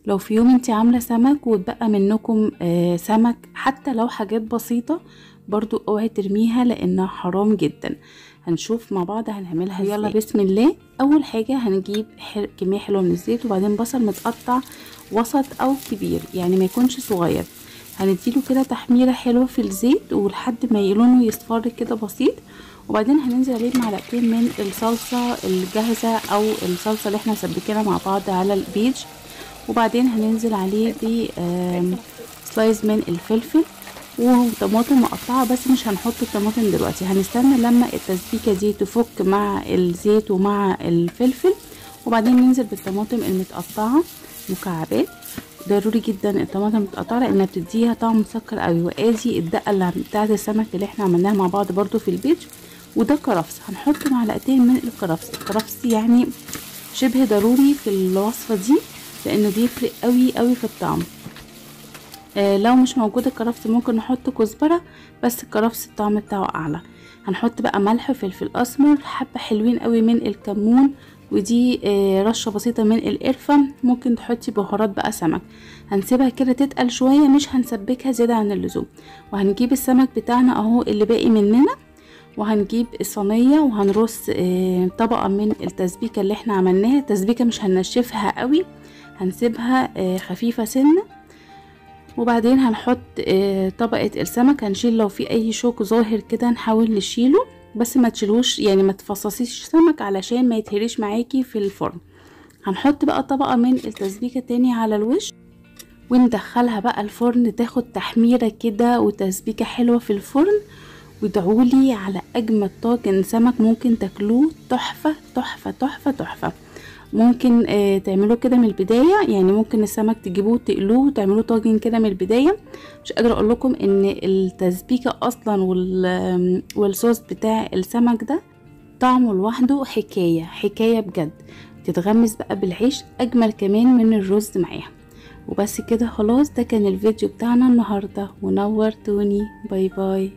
لو في يوم انت عاملة سمك واتبقى منكم سمك، حتى لو حاجات بسيطة، برضو اوعي ترميها لانها حرام جدا. هنشوف مع بعض هنعملها يلا ازاي. بسم الله. اول حاجة هنجيب كمية حلوة من الزيت، وبعدين بصل متقطع وسط او كبير، يعني ما يكونش صغير. هنديله كده تحميرة حلوة في الزيت ولحد ما لونه يصفر كده بسيط، وبعدين هننزل عليه معلقتين من الصلصة الجاهزة او الصلصة اللي احنا مسبكينها مع بعض على البيج، وبعدين هننزل عليه ب سلايز من الفلفل وطماطم مقطعه، بس مش هنحط الطماطم دلوقتي، هنستنى لما التسبيكه دي تفك مع الزيت ومع الفلفل، وبعدين ننزل بالطماطم المتقطعه مكعبات. ضروري جدا الطماطم متقطعه لانها بتديها طعم مسكر قوي. وادي الدقه اللي بتاعه السمك اللي احنا عملناها مع بعض برضو في البيت. وده كرفس، هنحط معلقتين من الكرفس يعني شبه ضروري في الوصفه دي لانه بيفرق قوي قوي في الطعم. لو مش موجود الكرفس ممكن نحط كزبره، بس الكرفس الطعم بتاعه اعلى. هنحط بقى ملح وفلفل اسمر، حبه حلوين قوي من الكمون، ودي رشه بسيطه من القرفه. ممكن تحطي بهارات بقى سمك. هنسيبها كده تتقل شويه، مش هنسبكها زياده عن اللزوم. وهنجيب السمك بتاعنا اهو اللي باقي مننا، وهنجيب الصينيه وهنرص طبقه من التسبيكه اللي احنا عملناها. التسبيكه مش هننشفها قوي، هنسيبها خفيفة سنة. وبعدين هنحط طبقة السمك، هنشيل لو في اي شوك ظاهر كده نحاول نشيله، بس ما تشيلوش يعني ما تفصصيش سمك علشان ما يتهريش معاكي في الفرن. هنحط بقى طبقة من التسبيكة تاني على الوش، وندخلها بقى الفرن تاخد تحميرة كده وتسبيكة حلوة في الفرن. وادعولي على اجمد طاجن سمك ممكن تاكلوه، تحفة تحفة تحفة تحفة. ممكن تعملوه كده من البداية، يعني ممكن السمك تجيبوه تقلوه وتعملوه طاجن كده من البداية. مش قادرة اقول لكم ان التسبيكة اصلا والصوص بتاع السمك ده طعمه لوحده حكاية حكاية بجد. تتغمس بقى بالعيش اجمل كمان من الرز معاها. وبس كده خلاص، ده كان الفيديو بتاعنا النهاردة ونورتوني. باي باي.